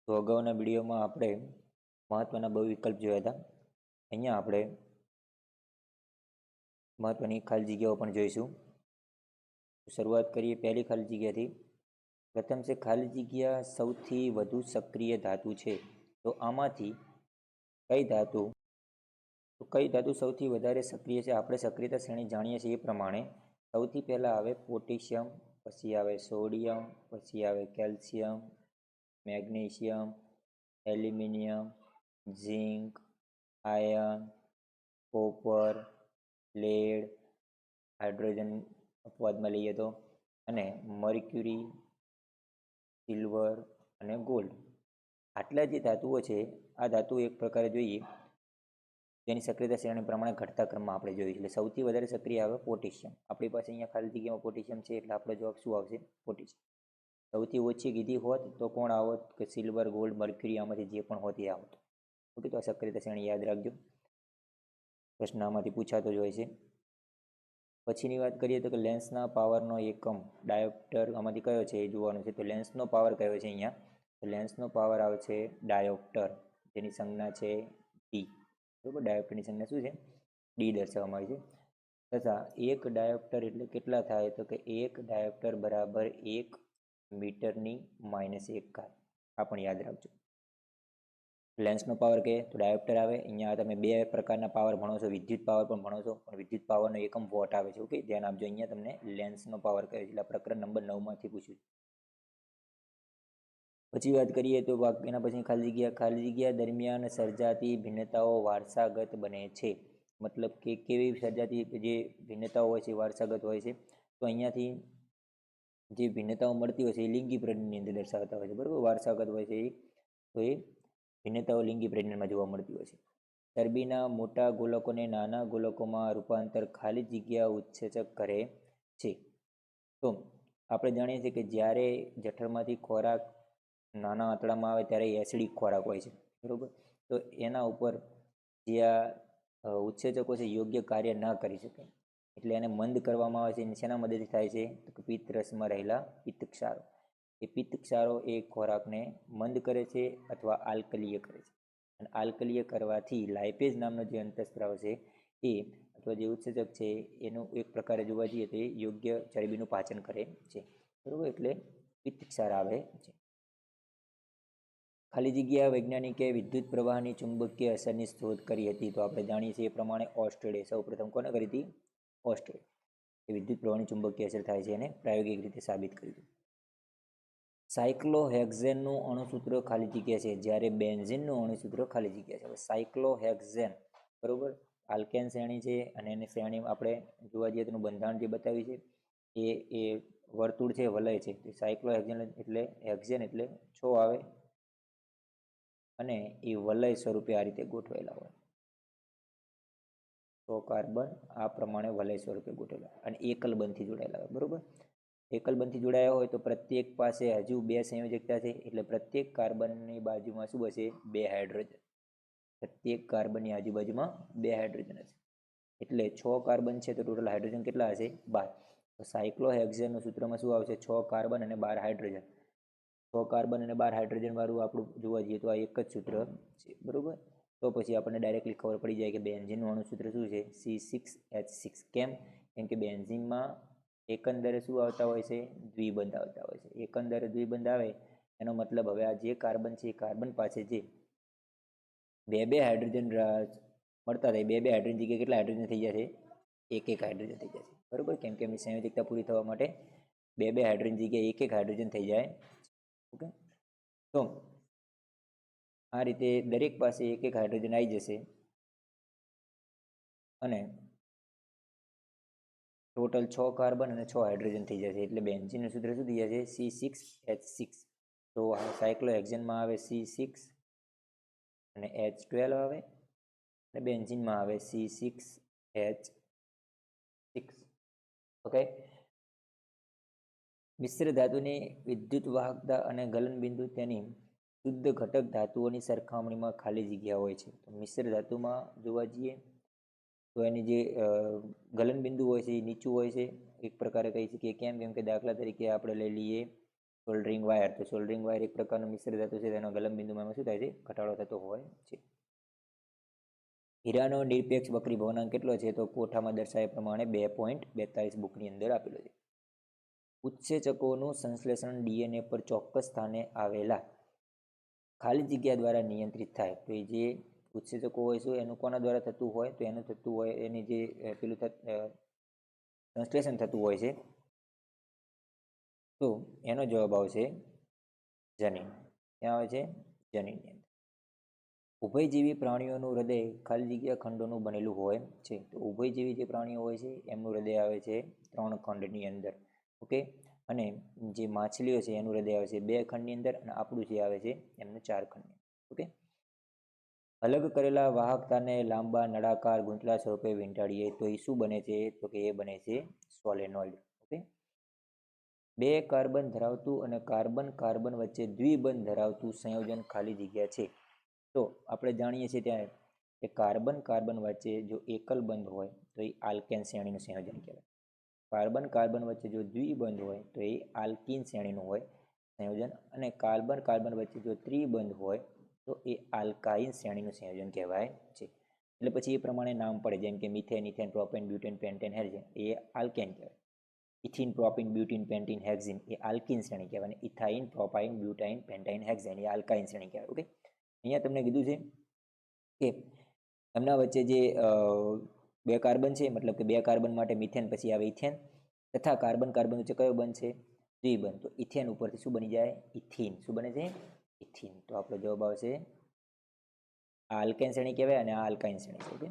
તો અગાઉના વિડીયોમાં આપણે મહત્વના બહુ વિકલ્પ જોયા હતા. અહીંયા આપણે મહત્વની ખાલી જગ્યાઓ પણ જોઈશું. શરૂઆત કરીએ પહેલી ખાલી જગ્યાથી. પ્રથમ છે ખાલી જગ્યા સૌથી વધુ સક્રિય ધાતુ છે. તો આમાંથી કઈ ધાતુ સૌથી વધારે સક્રિય છે? આપણે સક્રિયતા શ્રેણી જાણીએ છીએ એ પ્રમાણે સૌથી પહેલાં આવે પોટેશિયમ, પછી આવે સોડિયમ, પછી આવે calcium, magnesium, aluminium, zinc, iron, copper, lead, hydrogen અપવાદમાં લઈએ તો, અને મર્ક્યુરી, સિલ્વર અને ગોલ્ડ. આટલા જે ધાતુઓ છે, આ ધાતુ એક પ્રકારે જોઈએ તેની સક્રિયતા શ્રેણી પ્રમાણે ઘટતા ક્રમમાં આપણે જોઈએ. એટલે સૌથી વધારે સક્રિય આવે પોટેશિયમ. આપણી પાસે અહીંયા ખાલી જગ્યામાં પોટેશિયમ છે, એટલે આપણો જવાબ શું આવશે? પોટેશિયમ. સૌથી ઓછી કીધી હોત તો કોણ આવત? કે સિલ્વર, ગોલ્ડ, મર્ક્યુરી, આમાંથી જે પણ હોત એ આવત. ઓકે, તો આ સક્રિયતા શ્રેણી યાદ રાખજો, પ્રશ્ન આમાંથી પૂછાતો જ હોય છે. પછીની વાત કરીએ તો કે લેન્સના પાવરનો એકમ ડાયોપ્ટર આમાંથી કયો છે એ જોવાનું છે. તો લેન્સનો પાવર કયો છે અહીંયા? તો લેન્સનો પાવર આવે છે ડાયોપ્ટર, જેની સંજ્ઞા છે ડી. બરાબર, ડાયોપ્ટરની સંજ્ઞા શું છે? ડી દર્શાવવામાં આવી છે. તથા એક ડાયોપ્ટર એટલે કેટલા થાય? તો કે એક ડાયોપ્ટર બરાબર 1 મીટરની -1 ઘાત. આ પણ યાદ રાખજો. લેન્સનો પાવર કે તો ડાયોપ્ટર આવે. અહીંયા તમે બે પ્રકારના પાવર ભણો છો, વિદ્યુત પાવર પણ ભણો છો, પણ વિદ્યુત પાવરનો એકમ વોટ આવે છે. ઓકે, ધ્યાન આપજો. અહીંયા તમને લેન્સનો પાવર કહે છે, એટલે પ્રકરણ નંબર 9માંથી પૂછ્યું. પછી વાત કરીએ તો એના પછી ખાલી જગ્યા દરમિયાન સર્જાતી ભિન્નતાઓ વારસાગત બને છે. મતલબ કે કેવી સર્જાતી જે ભિન્નતાઓ હોય છે વારસાગત હોય છે. તો અહીંયાથી જે ભિન્નતાઓ મળતી હોય છે એ લિંગી પ્રજનનની અંદર દર્શાવતા હોય છે. બરાબર, વારસાગત હોય છે તો એ ભિન્નતાઓ લિંગી પ્રજનનમાં જોવા મળતી હોય છે. ચરબીના મોટા ગોલકોને નાના ગોલકોમાં રૂપાંતર ખાલી જગ્યા ઉત્સેચક કરે છે. તો આપણે જાણીએ છીએ કે જ્યારે જઠરમાંથી ખોરાક નાના આંતરડામાં આવે ત્યારે એસિડિક ખોરાક હોય છે. બરાબર, તો એના ઉપર જે આ ઉત્સેચકો છે યોગ્ય કાર્ય ન કરી શકે, એટલે એને મંદ કરવામાં આવે છે. શેના મદદથી થાય છે? તો પિત્ત રસમાં રહેલા પિત્તક્ષારો. એ પિત્તક્ષારો એ ખોરાકને મંદ કરે છે અથવા આલ્કલીય કરે છે. અને આલ્કલીય કરવાથી લાઇપેઝ નામનો જે અંતઃસ્ત્રાવ છે એ અથવા જે ઉત્સેચક છે એનું એક પ્રકારે જોવા જઈએ તો એ યોગ્ય ચરબીનું પાચન કરે છે. બરાબર, એટલે પિત્તક્ષાર આવે છે. ખાલી જગ્યા વૈજ્ઞાનિકે વિદ્યુત પ્રવાહની ચુંબકીય અસરની શોધ કરી હતી. તો આપણે જાણીએ છીએ એ પ્રમાણે ઓસ્ટ્રેડે સૌપ્રથમ કોને કરી હતી? ઓસ્ટ્રેડ. એ વિદ્યુત પ્રવાહની ચુંબકીય અસર થાય છે એને પ્રાયોગિક રીતે સાબિત કર્યું. સાયક્લોહેક્ઝેનનું અણુસૂત્ર ખાલી જગ્યા છે, જ્યારે બેન્ઝીનનું અણુસૂત્ર ખાલી જગ્યા છે. સાયક્લોહેક્ઝેન બરાબર આલ્કેન શ્રેણી છે, અને એની શ્રેણી આપણે જોવા જઈએ તેનું બંધારણ જે બતાવ્યું છે એ વર્તુળ છે, વલય છે. સાયક્લોહેક્ઝેન એટલે હેક્ઝેન એટલે 6 આવે અને એ વલય સ્વરૂપે આ રીતે ગોઠવાયેલા હોય. 6 કાર્બન આ પ્રમાણે વલય સ્વરૂપે ગોઠવેલા અને એકલ બંધથી જોડાયેલા હોય. બરાબર, એકલ બંધથી જોડાયા હોય તો પ્રત્યેક પાસે હજુ 2 સંયોજકતા છે, એટલે પ્રત્યેક કાર્બનની બાજુમાં શું હશે? 2 હાઇડ્રોજન. પ્રત્યેક કાર્બનની આજુબાજુમાં 2 હાઇડ્રોજન હશે. એટલે 6 કાર્બન છે તો ટોટલ હાઇડ્રોજન કેટલા હશે? 12. તો સાયક્લોહેક્ઝેનનું સૂત્રમાં શું આવશે? 6 કાર્બન અને 12 હાઇડ્રોજન. 6 કાર્બન અને 12 હાઇડ્રોજન વાળું આપણું જોવા જઈએ તો આ એક જ સૂત્ર છે. બરાબર, તો પછી આપણને ડાયરેક્ટલી ખબર પડી જાય કે બેન્ઝીનનું અણુસૂત્ર શું છે? C6H6. કેમ? કેમ કે બેન્ઝીનમાં એકંદરે શું આવતા હોય છે? દ્વિબંધ આવતા હોય છે. એકંદરે દ્વિબંધ આવે એનો મતલબ હવે આ જે કાર્બન છે એ કાર્બન પાસે જે 2 હાઇડ્રોજન મળતા થાય, 2 હાઇડ્રોજન જગ્યાએ કેટલા હાઇડ્રોજન થઈ જશે? 1 હાઇડ્રોજન થઈ જશે. બરાબર, કેમ કે એમની સંયોજકતા પૂરી થવા માટે 2 હાઇડ્રોજન જગ્યાએ 1 હાઇડ્રોજન થઈ જાય. ઓકે, તો આ રીતે દરેક પાસે 1 હાઇડ્રોજન આવી જશે અને ટોટલ 6 કાર્બન અને 6 હાઇડ્રોજન થઈ જશે. એટલે બેન્ઝીનનું સૂત્ર શું થઈ જશે? C6H6. તો સાયક્લોહેક્ઝેનમાં આવે C6 અને H12 આવે, અને બેન્ઝીનમાં આવે C6H6. ઓકે, મિશ્ર ધાતુની વિદ્યુત વાહકતા અને ગલનબિંદુ તેની શુદ્ધ ઘટક ધાતુઓની સરખામણીમાં ખાલી જગ્યા હોય છે. તો મિશ્ર ધાતુમાં જોવા જઈએ તો એની જે ગલનબિંદુ હોય છે એ નીચું હોય છે, એક પ્રકારે કહી શકીએ. કેમ? કેમ કે દાખલા તરીકે આપણે લઈ લઈએ સોલ્ડરિંગ વાયર, તો સોલ્ડરિંગ વાયર એક પ્રકારનું મિશ્ર ધાતુ છે, તેનો ગલન બિંદુમાં એમાં શું થાય છે, ઘટાડો થતો હોય છે. હીરાનો નિરપેક્ષ વક્રી ભવનાંક કેટલો છે, તો કોઠામાં દર્શાવ્યા પ્રમાણે 2.42 બુકની અંદર આપેલો છે. ઉત્સેચકોનું સંશ્લેષણ ડીએનએ પર ચોક્કસ સ્થાને આવેલા ખાલી જગ્યા દ્વારા નિયંત્રિત થાય. તો એ જે ઉત્સેચકો હોય છે એનું કોના દ્વારા થતું હોય, તો એનું થતું હોય એની જે પેલું સંશ્લેષણ થતું હોય છે, તો એનો જવાબ આવશે જનીન. ક્યાં આવે છે, જનીનની અંદર. ઉભયજીવી પ્રાણીઓનું હૃદય ખાલી જગ્યા ખંડોનું બનેલું હોય છે. તો ઉભયજીવી જે પ્રાણીઓ હોય છે એમનું હૃદય આવે છે 3 ખંડની અંદર. ઓકે, અને જે માછલીઓ છે એનું હૃદય આવે છે 2 ખંડની અંદર, અને આપણું જે આવે છે એમનું 4 ખંડની. ઓકે, અલગ કરેલા વાહકતાને લાંબા નળાકાર ગૂંથલા સ્વરૂપે વીંટાળીએ તો એ શું બને છે, તો કે એ બને છે સોલેનોઇડ. ઓકે, 2 કાર્બન ધરાવતું અને કાર્બન કાર્બન વચ્ચે દ્વિબંધ ધરાવતું સંયોજન ખાલી જગ્યા છે. તો આપણે જાણીએ છીએ ત્યાં કે કાર્બન કાર્બન વચ્ચે જો એકલ બંધ હોય તો એ આલ્કેન શ્રેણીનું સંયોજન કહેવાય. કાર્બન કાર્બન વચ્ચે જો દ્વિબંધ હોય તો એ આલ્કીન શ્રેણીનું હોય સંયોજન, અને કાર્બન કાર્બન વચ્ચે જો ત્રિબંધ હોય તો એ આલ્કાઇન શ્રેણીનું સંયોજન કહેવાય છે. એટલે પછી એ પ્રમાણે નામ પડે, જેમ કે methane, ethane, propane, butane, pentane, hexane એ આલ્કેન કહેવાય. Ethene, propene, butene, pentene, hexene એ આલ્કીન શ્રેણી કહેવાય. અને ethyne, propyne, butyne, pentyne, hexane એ આલ્કાઇન શ્રેણી કહેવાય. ઓકે, અહીંયા તમને કીધું છે કે એમના વચ્ચે જે 2 કાર્બન છે, મતલબ કે 2 કાર્બન માટે મિથેન, પછી આવે ઇથેન, તથા કાર્બન કાર્બન વચ્ચે કયો બંધ છે, દ્વિબંધ. તો ઇથેન ઉપરથી શું બની જાય, ઇથિન. શું બને છે, ઇથિન. તો આપણો જવાબ આવશે આ આલ્કેન શ્રેણી કહેવાય અને આ આલ્કાઇન શ્રેણી છે. ઓકે,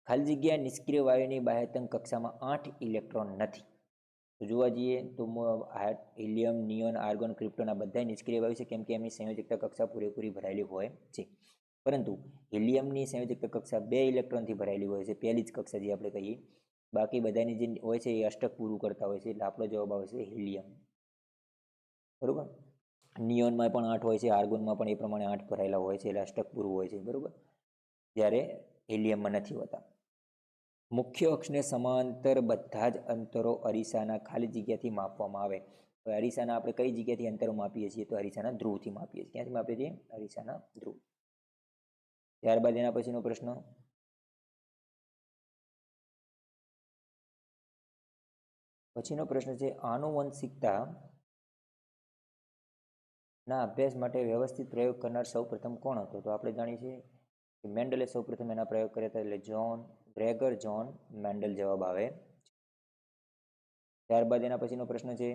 ખાલી જગ્યા નિષ્ક્રિય વાયુની બાહ્યતમ કક્ષામાં 8 ઇલેક્ટ્રોન નથી. તો જોવા જઈએ તો હિલિયમ, નિયોન, આર્ગોન, ક્રિપ્ટોન આ બધા નિષ્ક્રિય વાયુ છે, કેમ કે એમની સંયોજકતા કક્ષા પૂરેપૂરી ભરાયેલી હોય છે. પરંતુ હિલિયમની સંયોજકતા કક્ષા 2 ઇલેક્ટ્રોનથી ભરાયેલી હોય છે, પહેલી જ કક્ષા જે આપણે કહીએ. બાકી બધાની જે હોય છે એ અષ્ટક પૂરું કરતા હોય છે, એટલે આપણો જવાબ આવશે હિલિયમ. બરોબર, નિયોનમાં પણ 8 હોય છે, આર્ગોનમાં પણ એ પ્રમાણે 8 ભરાયેલા હોય છે, એટલે અષ્ટક પૂરું હોય છે. બરોબર, જ્યારે હિલિયમમાં નથી હોતા. મુખ્ય અક્ષને સમાંતર બધા જ અંતરો અરીસાના ખાલી જગ્યાથી માપવામાં આવે. તો અરીસાના આપણે કઈ જગ્યાથી અંતરો માપીએ છીએ, તો અરીસાના ધ્રુવથી માપીએ છીએ. ક્યાંથી માપીએ છીએ, અરીસાના ધ્રુવ. ત્યારબાદ એના પછીનો પ્રશ્ન, છે આનુવંશિકતા ના અભ્યાસ માટે વ્યવસ્થિત પ્રયોગ કરનાર સૌ પ્રથમ કોણ હતો? તો આપણે જાણીએ છીએ કે મેન્ડલે સૌ પ્રથમ એના પ્રયોગ કર્યા હતા, એટલે ગ્રેગર જ્હોન મેન્ડલ જવાબ આવે. ત્યારબાદ એના પછીનો પ્રશ્ન છે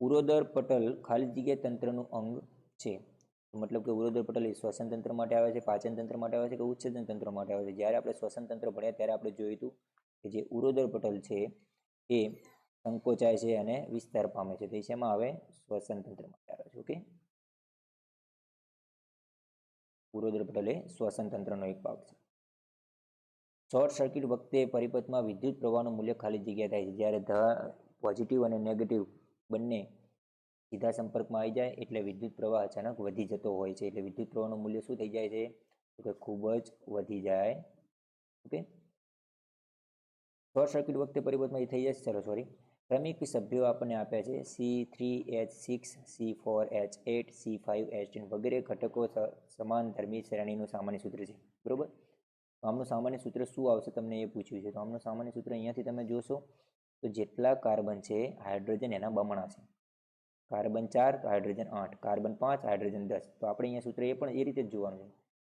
ઉરોદર પટલ ખાલી જગ્યા તંત્રનું અંગ છે. મતલબ કે ઉરોદર પટલ એ શ્વસન તંત્ર માટે આવે છે, પાચન તંત્ર માટે આવે છે કે ઉત્સેચન તંત્ર માટે આવે છે? જ્યારે આપણે શ્વસન તંત્ર ભણ્યા ત્યારે આપણે જોયું હતું કે જે ઉરોદર પટલ છે એ સંકોચાય છે અને વિસ્તાર પામે છે. તો એ શેમાં આવે, શ્વસન તંત્ર માટે આવે છે. ઓકે, ઉરોદર પટલ એ શ્વસન તંત્રનો એક ભાગ છે. શોર્ટ સર્કિટ વખતે પરિપથમાં વિદ્યુત પ્રવાહનું મૂલ્ય ખાલી જગ્યા થાય છે. જ્યારે પોઝિટિવ અને નેગેટિવ બંને સીધા સંપર્કમાં આવી જાય એટલે વિદ્યુત પ્રવાહ અચાનક વધી જતો હોય છે. એટલે વિદ્યુત પ્રવાહનું મૂલ્ય શું થઈ જાય છે, તો કે ખૂબ જ વધી જાય. ઓકે, શોર્ટ સર્કિટ વખતે પરિપથમાં એ થઈ જાય છે. ચલો સોરી, ક્રમિક સભ્યો આપણને આપ્યા છે C3H6, C4H8, C5H10 વગેરે ઘટકો સમાન ધર્મી શ્રેણીનું સામાન્ય સૂત્ર છે. બરોબર, તો આમનું સામાન્ય સૂત્ર શું આવશે, તમને એ પૂછ્યું છે. તો આમનું સામાન્ય સૂત્ર અહીંયાથી તમે જોશો તો જેટલા કાર્બન છે હાઇડ્રોજન એના બમણા છે. કાર્બન 4 તો હાઇડ્રોજન 8, કાર્બન 5 હાઇડ્રોજન 10. તો આપણે અહીંયા સૂત્ર એ પણ એ રીતે જ જોવાનું છે.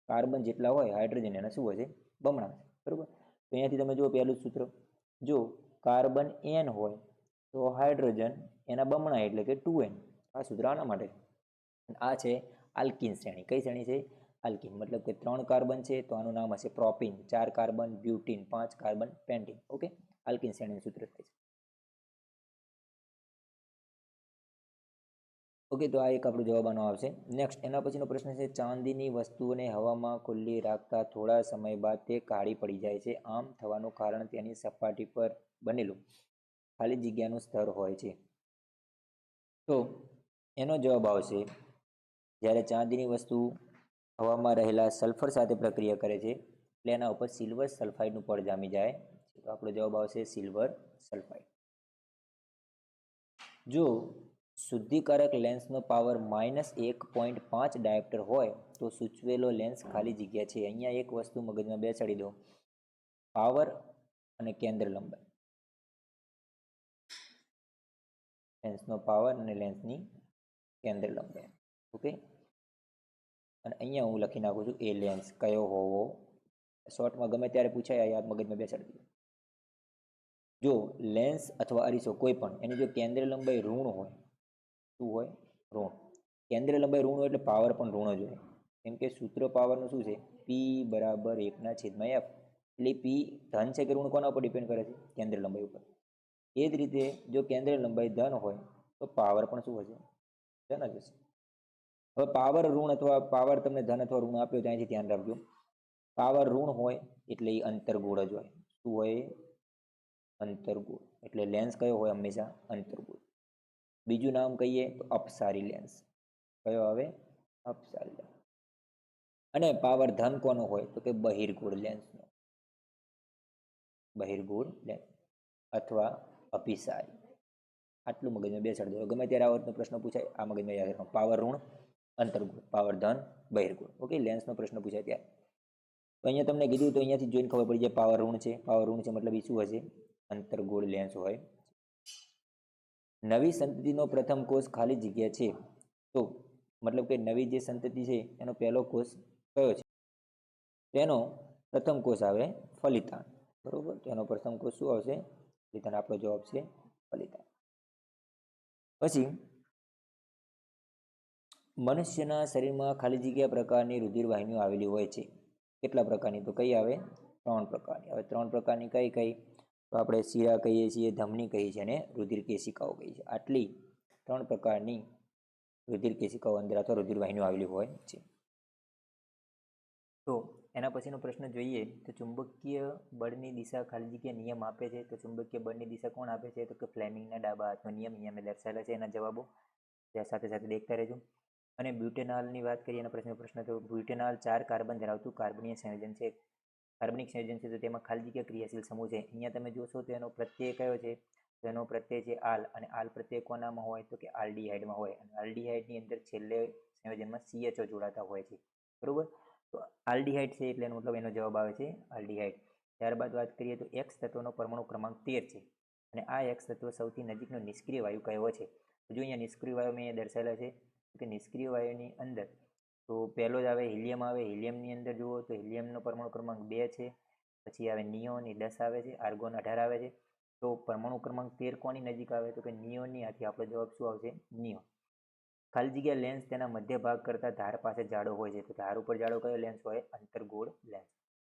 કાર્બન જેટલા હોય હાઇડ્રોજન એના શું હોય છે, બમણા છે. બરોબર, તો અહીંયાથી તમે જુઓ પહેલું સૂત્ર, જો કાર્બન n હોય તો હાઇડ્રોજન એના બમણા એટલે કે 2n. આ સૂત્ર આના માટે છે. આ છે આલ્કીન શ્રેણી. કઈ શ્રેણી છે, આલ્કીન. મતલબ કે 3 કાર્બન છે તો આનું નામ હશે propene, 4 carbon butene, 5 carbon pentene. Okay, alkene શ્રેણીનું સૂત્ર થાય છે. ઓકે, તો આ એક આપણો જવાબ આનો આવશે. નેક્સ્ટ એના પછીનો પ્રશ્ન છે ચાંદીની વસ્તુઓને હવામાં ખુલ્લી રાખતા થોડા સમય બાદ તે કાળી પડી જાય છે. આમ થવાનું કારણ તેની સપાટી પર બનેલું ખાલી જગ્યાનું સ્તર હોય છે. તો એનો જવાબ આવશે જ્યારે ચાંદીની વસ્તુ હવામાં રહેલા સલ્ફર સાથે પ્રક્રિયા કરે છે એટલે એના ઉપર સિલ્વર સલ્ફાઇડનું પડ જામી જાય. તો આપણો જવાબ આવશે સિલ્વર સલ્ફાઇડ. જો શુદ્ધિકારક લેન્સનો પાવર -1.5 ડાયોપ્ટર હોય તો સૂચવેલો લેન્સ ખાલી જગ્યા છે. અહીંયા એક વસ્તુ મગજમાં બેસાડી દો, પાવર અને કેન્દ્ર લંબાઈ. લેન્સનો પાવર અને લેન્સની કેન્દ્ર લંબાઈ. ઓકે, અને અહીંયા હું લખી નાખું છું એ લેન્સ કયો હોવો. શોર્ટમાં ગમે ત્યારે પૂછાય, યાદ મગજમાં બેસાડી દો. જો લેન્સ અથવા અરીસો કોઈ પણ એની જો કેન્દ્ર લંબાઈ ઋણ હોય, શું હોય? ઋણ. કેન્દ્ર લંબાઈ ઋણ હોય એટલે પાવર પણ ઋણ જ હોય. કેમ કે સૂત્ર પાવરનું શું છે? P = 1/f. એટલે P ધન છે કે ઋણ કોના ઉપર ડિપેન્ડ કરે છે? કેન્દ્ર લંબાઈ ઉપર. એ જ રીતે જો કેન્દ્ર લંબાઈ ધન હોય તો પાવર પણ શું હશે? ધન જ હશે. હવે પાવર ઋણ અથવા પાવર તમને ધન અથવા ઋણ આપ્યો ત્યાંથી ધ્યાન રાખજો. પાવર ઋણ હોય એટલે એ અંતર્ગોળ જ હોય. શું હોય? અંતર્ગોળ. એટલે લેન્સ કયો હોય? હંમેશા અંતર્ગોળ. બીજું નામ કહીએ તો અપસારી લેન્સ. કયો આવે? અપસારી લેન્સ. અને પાવર ધન કોનો હોય? તો કે બહિર્ગોળ લેન્સનો. બહિર્ગોળ લેન્સ અથવા અભિસારી. આટલું મગજમાં બેસાડી દો. ગમે ત્યારે આવડતનો પ્રશ્ન પૂછાય, આ મગજમાં યાદ રાખો. પાવર ઋણ, અંતર્ગોળ. પાવર ધન, બહિર્ગોળ. ઓકે, લેન્સનો પ્રશ્ન પૂછાય ત્યારે. તો અહીંયા તમને કીધું તો અહીંયાથી જોઈને ખબર પડી જાય પાવર ઋણ છે. પાવર ઋણ છે મતલબ એ શું હશે? અંતર્ગોળ લેન્સ હોય. નવી સંતતિનો પ્રથમ કોષ ખાલી જગ્યા છે તો મતલબ કે નવી જે સંતતિ છે એનો પહેલો કોષ કયો છે? તેનો પ્રથમ કોષ આવે ફલિતાંડ. બરોબર, તો એનો પ્રથમ કોષ શું આવશે? ફલિતાંડ. આપણો જવાબ છે ફલિતાંડ. પછી મનુષ્યના શરીરમાં ખાલી જગ્યા પ્રકારની રુધિરવાહિનીઓ આવેલી હોય છે. કેટલા પ્રકારની? તો કઈ આવે? 3 પ્રકારની. હવે 3 પ્રકારની કઈ કઈ? તો આપણે શિરા કહીએ છીએ, ધમની કહીએ છીએ અને રુધિર કેશિકાઓ કહીએ છીએ. આટલી 3 પ્રકારની રુધિર કેશિકાઓ અંદર અથવા રુધિરવાહિનીઓ આવેલી હોય છે. તો એના પછીનો પ્રશ્ન જોઈએ તો ચુંબકીય બળની દિશા ખાલી જગ્યા નિયમ આપે છે. તો ચુંબકીય બળની દિશા કોણ આપે છે? તો કે ફ્લેમિંગના ડાબા હાથનો નિયમ. અહીંયા મેં દર્શાવેલા છે એના જવાબો. ત્યાં સાથે સાથે દેખતા રહેજો. અને બ્યુટેનોલની વાત કરીએ એના પ્રશ્ન તો બ્યુટેનોલ 4 કાર્બન ધરાવતું કાર્બનીય સંયોજન છે. કાર્બનિક સંયોજન છે તો તેમાં ખાલી જગ્યા ક્રિયાશીલ સમૂહ છે. અહીંયા તમે જોશો તો એનો પ્રત્યય કયો છે? તો એનો પ્રત્યય છે આલ. અને આલ પ્રત્યય કોનામાં હોય? તો કે આલ્ડીહાઇડમાં હોય. અને આલ્ડીહાઇડની અંદર છેલ્લે સંયોજનમાં CHO જોડાતા હોય છે. બરોબર, તો આલ્ડીહાઇડ છે એટલે એનો મતલબ એનો જવાબ આવે છે આલ્ડીહાઇડ. ત્યારબાદ વાત કરીએ તો એક્સ તત્વનો પરમાણુ ક્રમાંક 13 છે. અને આ એક્સ તત્વ સૌથી નજીકનો નિષ્ક્રિય વાયુ કયો છે? જો અહીંયા નિષ્ક્રિય વાયુ મેં દર્શાવેલા છે કે નિષ્ક્રિય વાયુની અંદર તો પહેલો જ આવે હિલિયમ આવે. હિલિયમની અંદર જુઓ તો હિલિયમનો પરમાણુ ક્રમાંક 2 છે. પછી આવે નિયોન, એ 10 આવે છે. આર્ગોન 18 આવે છે. તો પરમાણુ ક્રમાંક 13 કોની નજીક આવે? તો કે નિયોનની. આથી આપણો જવાબ શું આવશે? નિયોન. ખાલી જગ્યા લેન્સ તેના મધ્ય ભાગ કરતાં ધાર પાસે જાડો હોય છે. તો ધાર ઉપર જાડો કયો લેન્સ હોય? અંતર્ગોળ લેન્સ.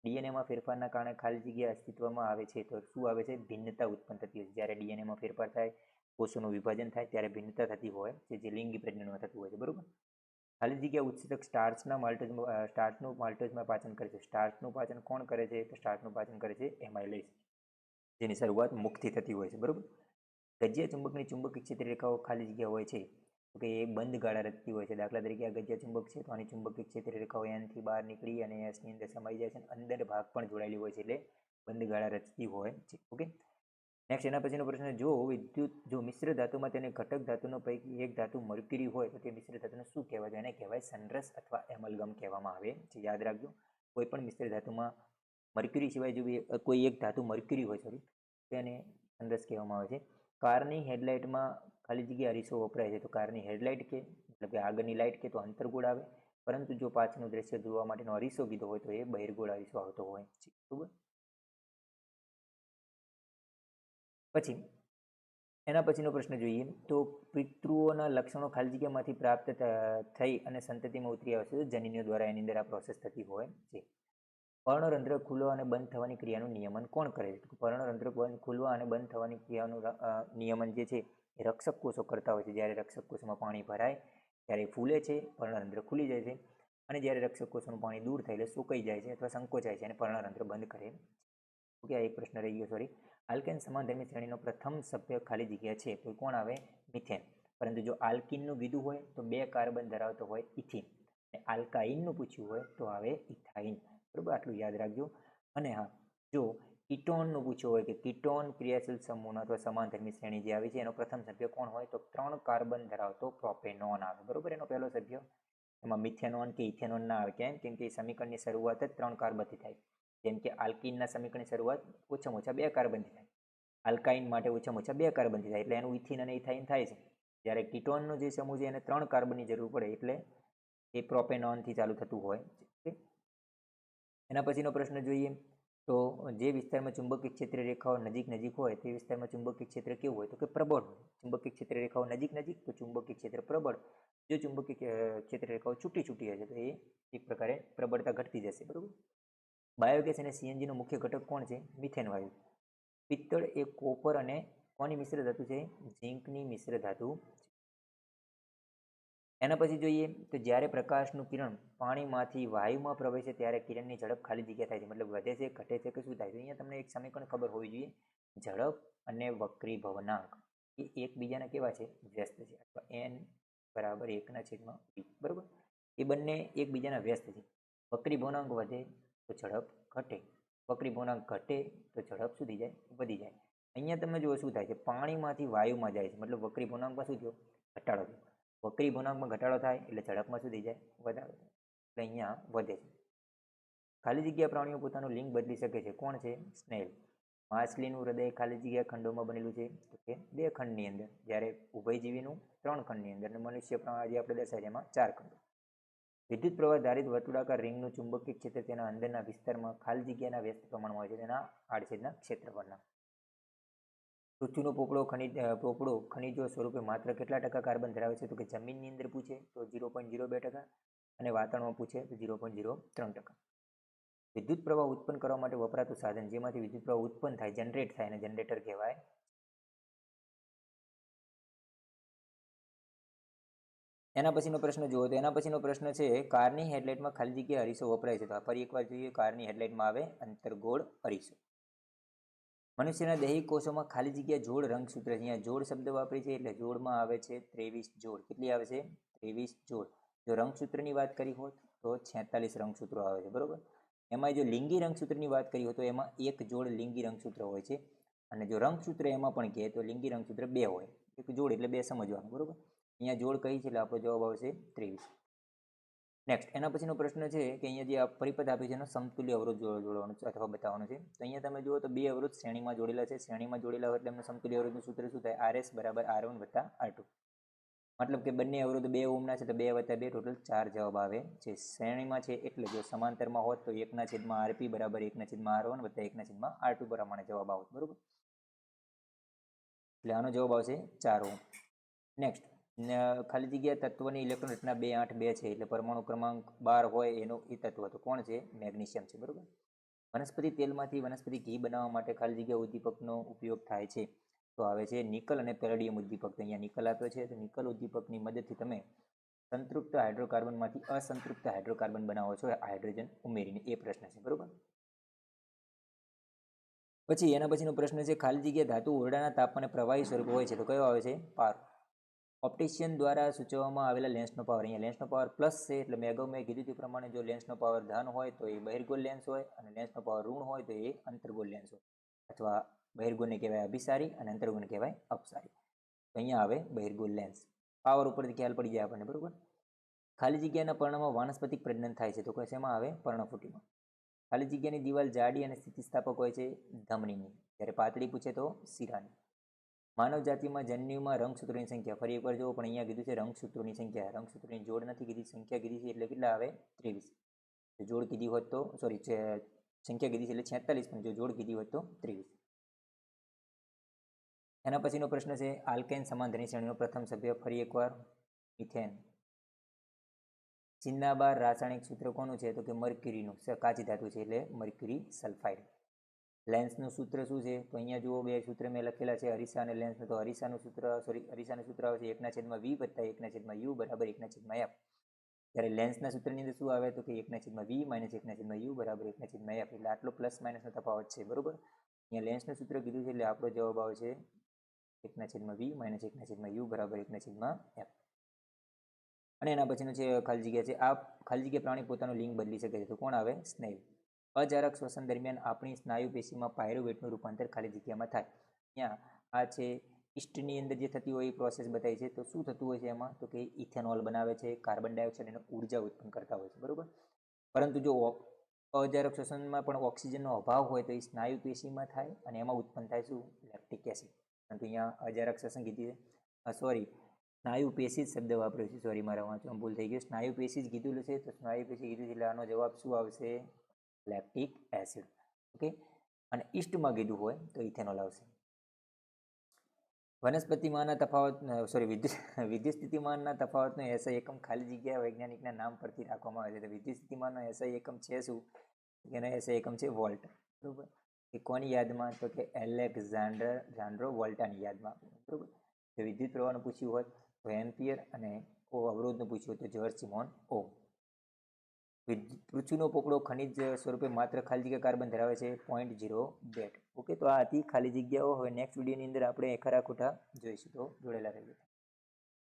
ડીએનએમાં ફેરફારના કારણે ખાલી જગ્યા અસ્તિત્વમાં આવે છે. તો શું આવે છે? ભિન્નતા ઉત્પન્ન થતી હોય છે. જ્યારે ડીએનએમાં ફેરફાર થાય, કોષોનું વિભાજન થાય ત્યારે ભિન્નતા થતી હોય છે, જે લિંગી પ્રજનનમાં થતું હોય છે. બરોબર. ખાલી જગ્યા ઉત્સેચક સ્ટાર્ચનું માલ્ટોઝમાં પાચન કરે છે. સ્ટાર્ચનું પાચન કોણ કરે છે? તો સ્ટાર્ચનું પાચન કરે છે એમાઇલેઝ, જેની શરૂઆત મુખથી થતી હોય છે. બરોબર. ગજ્યા ચુંબકની ચુંબકીય ક્ષેત્ર રેખાઓ ખાલી જગ્યા હોય છે તો કે એ બંધ ગાળા રચતી હોય છે. દાખલા તરીકે આ ગજ્યા ચુંબક છે તો આની ચુંબકીય ક્ષેત્ર રેખાઓ એનથી બહાર નીકળી અને એસની અંદર સમાઈ જાય છે. અંદર ભાગ પણ જોડાયેલી હોય છે એટલે બંધ ગાળા રચતી હોય છે. ઓકે, નેક્સ્ટ એના પછીનો પ્રશ્ન, જો મિશ્ર ધાતુમાં તેને ઘટક ધાતુનો પૈકી એક ધાતુ મર્ક્યુરી હોય તો તે મિશ્ર ધાતુને શું કહેવાય? એને કહેવાય સંરસ અથવા એમલગમ કહેવામાં આવે છે. યાદ રાખજો, કોઈ પણ મિશ્ર ધાતુમાં મર્ક્યુરી સિવાય જો કોઈ એક ધાતુ મર્ક્યુરી હોય તેને સંરસ કહેવામાં આવે છે. કારની હેડલાઇટમાં ખાલી જગ્યા અરીસો વપરાય છે. તો કારની હેડલાઇટ કે મતલબ કે આગળની લાઇટ કે તો અંતર્ગોળ આવે. પરંતુ જો પાછળનું દ્રશ્ય જોવા માટેનો અરીસો કીધો હોય તો એ બહિર્ગોળ અરીસો આવતો હોય છે. બરાબર. પછી એના પછીનો પ્રશ્ન જોઈએ તો પિતૃઓના લક્ષણો ખાલી જગ્યામાંથી પ્રાપ્ત થઈ અને સંતતિમાં ઉતરી આવે છે. તો જનીનીઓ દ્વારા એની અંદર આ પ્રોસેસ થતી હોય છે. પર્ણરંધ્ર ખુલવા અને બંધ થવાની ક્રિયાનું નિયમન કોણ કરે છે? પર્ણરંધ્ર ખુલવા અને બંધ થવાની ક્રિયાનું નિયમન જે છે એ રક્ષક કોષો કરતા હોય છે. જ્યારે રક્ષક કોષમાં પાણી ભરાય ત્યારે ફૂલે છે, પર્ણરંધ્ર ખુલી જાય છે. અને જ્યારે રક્ષક કોષનું પાણી દૂર થાય એટલે સુકાઈ જાય છે અથવા સંકોચાય છે અને પર્ણરંધ્ર બંધ કરે. ઓકે, આ એક પ્રશ્ન રહી ગયો. સોરી. આલ્કેન સમાનધર્મી શ્રેણીનો પ્રથમ સભ્ય ખાલી જગ્યા છે તો કોણ આવે? મિથેન. પરંતુ જો આલ્કીનનું કીધું હોય તો 2 કાર્બન ધરાવતો હોય ઇથિન. આલ્કાઇનનું પૂછ્યું હોય તો આવે ઇથાઇન. બરાબર, આટલું યાદ રાખજો. અને હા, જો કીટોનનું પૂછ્યું હોય કે કીટોન ક્રિયાશીલ સમૂહનો અથવા સમાનધર્મી શ્રેણી જે આવી છે એનો પ્રથમ સભ્ય કોણ હોય, તો 3 કાર્બન ધરાવતો પ્રોપેનોન આવે. બરોબર, એનો પહેલો સભ્ય. એમાં મિથેનોન કે ઇથેનોન ના આવે. કેમ કે સમીકરણની શરૂઆત જ 3 કાર્બનથી થાય. જેમ કે આલ્કીનના સમીકરણની શરૂઆત ઓછામાં ઓછા 2 કાર્બનથી થાય. આલ્કાઇન માટે ઓછામાં ઓછા 2 કાર્બનથી થાય, એટલે એનું ઇથિન અને ઇથાઇન થાય છે. જ્યારે કીટોનનો જે સમૂહ છે એને 3 કાર્બનની જરૂર પડે, એટલે એ પ્રોપેનોનથી ચાલુ થતું હોય. એના પછીનો પ્રશ્ન જોઈએ તો જે વિસ્તારમાં ચુંબકીય ક્ષેત્ર રેખાઓ નજીક હોય તે વિસ્તારમાં ચુંબકીય ક્ષેત્ર કેવું હોય, તો કે પ્રબળ હોય. ચુંબકીય ક્ષેત્ર રેખાઓ નજીક તો ચુંબકીય ક્ષેત્ર પ્રબળ. જો ચુંબકીય ક્ષેત્ર રેખાઓ છૂટી હશે તો એ એક પ્રકારે પ્રબળતા ઘટતી જશે. બરોબર. બાયોગેસ અને સીએનજીનો મુખ્ય ઘટક કોણ છે? મિથેન વાયુ. પિત્તળ એ કોપર અને કોની મિશ્ર ધાતુ છે? ઝીંકની મિશ્ર ધાતુ. એના પછી જોઈએ તો જ્યારે પ્રકાશનું કિરણ પાણીમાંથી વાયુમાં પ્રવેશે ત્યારે કિરણની ઝડપ ખાલી જગ્યા થાય છે, મતલબ વધે છે, ઘટે છે કે શું થાય છે? અહીંયા તમને એક સમીકરણ ખબર હોવી જોઈએ. ઝડપ અને વક્રીભવનાંક એ એકબીજાના કેવા છે? વ્યસ્ત છે, અથવા n બરાબર 1/v. બરાબર, એ બંને એકબીજાના વ્યસ્ત છે. વક્રીભવનાંક વધે તો ઝડપ ઘટે, વક્રીભવનાંક ઘટે તો ઝડપ શું થઈ જાય? વધી જાય. અહીંયા તમે જુઓ શું થાય છે? પાણીમાંથી વાયુમાં જાય છે, મતલબ વક્રીભવનાંકમાં શું થયો? ઘટાડો થયો. વક્રીભવનાંકમાં ઘટાડો થાય એટલે ઝડપમાં શું થઈ જાય? વધારો. એટલે અહીંયા વધે છે. ખાલી જગ્યા પ્રાણીઓ પોતાનું લિંગ બદલી શકે છે. કોણ છે? સ્નેલ. માછલીનું હૃદય ખાલી જગ્યા ખંડોમાં બનેલું છે, તો કે 2 ખંડની અંદર, જ્યારે ઉભયજીવીનું 3 ખંડની અંદર, અને મનુષ્ય જે આપણે દર્શાવીએ એમાં 4 ખંડ. વિદ્યુત પ્રવાહ ધારિત વર્તુળાકાર રિંગનું ચુંબકીય ક્ષેત્ર તેના અંદરના વિસ્તારમાં ખાલી જગ્યાના વ્યસ્ત પ્રમાણમાં હોય છે, તેના આડછેદના ક્ષેત્રફળના. પૃથ્વીનો પોપડો ખનિજો સ્વરૂપે માત્ર કેટલા ટકા કાર્બન ધરાવે છે? તો કે જમીનની અંદર પૂછે તો 0.02%, અને વાતાવરણમાં પૂછે તો 0.03%. વિદ્યુત પ્રવાહ ઉત્પન્ન કરવા માટે વપરાતું સાધન જેમાંથી વિદ્યુત પ્રવાહ ઉત્પન્ન થાય, જનરેટ થાય, અને જનરેટર કહેવાય. એના પછીનો પ્રશ્ન જુઓ તો એના પછીનો પ્રશ્ન છે કારની હેડલાઇટમાં ખાલી જગ્યા અરીસો વપરાય છે. તો ફરી એકવાર જોઈએ, કારની હેડલાઇટમાં આવે અંતર્ગોળ અરીસો. મનુષ્યના દૈહિક કોષોમાં ખાલી જગ્યા જોડ રંગસૂત્ર છે. અહીંયા જોડ શબ્દ વાપરી છે એટલે જોડમાં આવે છે 23 જોડ. કેટલી આવે છે? 23 જોડ. જો રંગસૂત્રની વાત કરી હોત તો 46 રંગસૂત્રો આવે છે. બરોબર. એમાં જો લિંગી રંગસૂત્રની વાત કરી હોય તો એમાં 1 જોડ લિંગી રંગસૂત્ર હોય છે, અને જો રંગસૂત્ર એમાં પણ કહે તો લિંગી રંગસૂત્ર 2 હોય. એક જોડ એટલે 2 સમજવાનું. બરોબર. અહીંયા જોડ કઈ છે એટલે આપણો જવાબ આવશે 23. નેક્સ્ટ, એના પછીનો પ્રશ્ન છે કે અહીંયા જે પરિપથ આપ્યું છે એનો સમતુલ્ય અવરોધ જોડવાનો છે અથવા બતાવવાનો છે. તો અહીંયા તમે જુઓ તો 2 અવરોધ શ્રેણીમાં જોડેલા છે. શ્રેણીમાં જોડેલા હોય એટલે એમનું સમતુલ્ય અવરોધનું સૂત્ર શું થાય? RS બરાબર R1 વત્તા R2. મતલબ કે બંને અવરોધ 2 ઓહ્મના છે તો 2 વત્તા 2 ટોટલ 4 જવાબ આવે છે. શ્રેણીમાં છે એટલે જો સમાંતરમાં હોત તો 1/RP બરાબર 1/R1 વત્તા 1/R2 પ્રમાણે જવાબ આવત. બરોબર. એટલે આનો જવાબ આવશે 4 ઓહ્મ. નેક્સ્ટ, ખાલી જગ્યા તત્વની ઇલેક્ટ્રોન રચના 282 છે, એટલે પરમાણુ ક્રમાંક 12 હોય એનો એ તત્વ તો કોણ છે? મેગ્નેશિયમ છે. બરોબર. વનસ્પતિ તેલમાંથી વનસ્પતિ ઘી બનાવવા માટે ખાલી જગ્યા ઉદ્દીપકનો ઉપયોગ થાય છે. તો આવે છે નિકલ અને પેલેડિયમ ઉદ્દીપક. તો અહીંયા નિકલ આપ્યો છે, તો નિકલ ઉદ્દીપકની મદદથી તમે સંતૃપ્ત હાઇડ્રોકાર્બનમાંથી અસંતૃપ્ત હાઇડ્રોકાર્બન બનાવો છો હાઇડ્રોજન ઉમેરીને. એ પ્રશ્ન છે. બરોબર. પછી એના પછીનો પ્રશ્ન છે ખાલી જગ્યા ધાતુ ઓરડાના તાપમાને પ્રવાહી સ્વરૂપ હોય છે, તો કયો આવે છે? પારો. ઓપ્ટિશિયન દ્વારા સૂચવવામાં આવેલા લેન્સનો પાવર. અહીંયા લેન્સનો પાવર પ્લસ છે, એટલે મેં અગાઉ કીધું તે પ્રમાણે જો લેન્સનો પાવર ધન હોય તો એ બહિર્ગોળ લેન્સ હોય, અને લેન્સનો પાવર ઋણ હોય તો એ અંતર્ગોળ લેન્સ હોય. અથવા બહિર્ગોળને કહેવાય અભિસારી અને અંતર્ગોળને કહેવાય અપસારી. તો અહીંયા આવે બહિર્ગોળ લેન્સ. પાવર ઉપરથી ખ્યાલ પડી જાય આપણને. બરોબર. ખાલી જગ્યાના પર્ણમાં વાનસ્પતિક પ્રજનન થાય છે, તો શેમાં આવે? પર્ણફૂટીમાં. ખાલી જગ્યાની દિવાલ જાડી અને સ્થિતિસ્થાપક હોય છે, ધમનીની. જ્યારે પાતળી પૂછે તો શિરાની. માનવ જાતિમાં જન્યુમાં રંગસૂત્રોની સંખ્યા. ફરી એકવાર જુઓ, પણ અહીંયા કીધું છે રંગસૂત્રોની સંખ્યા. રંગસૂત્રોની જોડ નથી કીધી, સંખ્યા કીધી છે, એટલે કેટલા આવે? 23. જોડ કીધી હોત તો સંખ્યા કીધી છે એટલે 46, પણ જો જોડ કીધી હોત તો 23. એના પછીનો પ્રશ્ન છે આલ્કેન સમાનધર્મી શ્રેણીનો પ્રથમ સભ્ય. ફરી એકવાર મિથેન. ચિન્નાબાર રાસાયણિક સૂત્ર કોનું છે? તો કે મર્ક્યુરીનું. કાચી ધાતુ છે એટલે મર્ક્યુરી સલ્ફાઇડ. લેન્સનું સૂત્ર શું છે? તો અહીંયા જુઓ, 2 સૂત્ર મેં લખેલા છે, અરીસા અને લેન્સનું. તો અરીસાનું સૂત્ર આવે છે 1/v વત્તા 1/u બરાબર 1/f. જ્યારે લેન્સના સૂત્રની અંદર શું આવે? તો કે 1/v માઇનસ 1/u બરાબર 1/f. એટલે આટલો પ્લસ માઇનસનો તફાવત છે. બરોબર. અહીંયા લેન્સનું સૂત્ર કીધું છે એટલે આપણો જવાબ આવે છે 1/v માઇનસ 1/u બરાબર 1/f. અને એના પછીનું છે ખાલી જગ્યા છે. આ ખાલી જગ્યા પ્રાણી પોતાનું લિંગ બદલી શકે છે, તો કોણ આવે? સ્નેલ. અજારક શ્વસન દરમિયાન આપણી સ્નાયુ પેશીમાં પાયરુવેટનું રૂપાંતર ખાલી જગ્યામાં થાય. અહીંયા આ છે ઈસ્ટની અંદર જે થતી હોય એ પ્રોસેસ બતાવી છે. તો શું થતું હોય છે એમાં? તો કે ઇથેનોલ બનાવે છે, કાર્બન ડાયોક્સાઇડ અને ઉર્જા ઉત્પન્ન કરતા હોય છે, બરોબર. પરંતુ જો અજારક શ્વસનમાં પણ ઓક્સિજનનો અભાવ હોય તો એ સ્નાયુ પેશીમાં થાય અને એમાં ઉત્પન્ન થાય શું? Lactic acid. પરંતુ અહીંયા અજારક શ્વસન કીધું છે, સોરી સ્નાયુ પેશી જ શબ્દ વાપર્યો છે, સોરી મારા વાંચવામાં ભૂલ થઈ ગઈ. સ્નાયુ પેશી જ કીધું છે, તો સ્નાયુ પેશી કીધું છે એટલે આનો જવાબ શું આવશે? Lactic acid. ઓકે. અને ઈસ્ટમાં કીધું હોય તો ઇથેનોલ આવશે. વનસ્પતિમાંના તફાવત વિદ્યુત સ્થિતિમાનના તફાવતનો એસઆઈ એકમ ખાલી જગ્યા વૈજ્ઞાનિકના નામ પરથી રાખવામાં આવે છે. તો વિદ્યુત સ્થિતિમાનનો એસઆઈ એકમ છે શું? એનો એસઆઈ એકમ છે વોલ્ટ, બરોબર. એ કોની યાદમાં? તો કે એલેક્ઝાન્ડર વોલ્ટાની યાદમાં, બરોબર. જો વિદ્યુત પ્રવાહનું પૂછ્યું હોય તો એમ્પિયર અને અવરોધનું પૂછ્યું હોય તો જ્યોર્જ સિમોન ઓહમ. પૃથ્વીનો પોપડો ખનિજ સ્વરૂપે માત્ર ખાલી જગ્યા કાર્બન ધરાવે છે 0.08. ઓકે, તો આ હતી ખાલી જગ્યાઓ. હવે નેક્સ્ટ વિડીયોની અંદર આપણે ખરા ખોટા જોઈશું, તો જોડેલા રહેજો.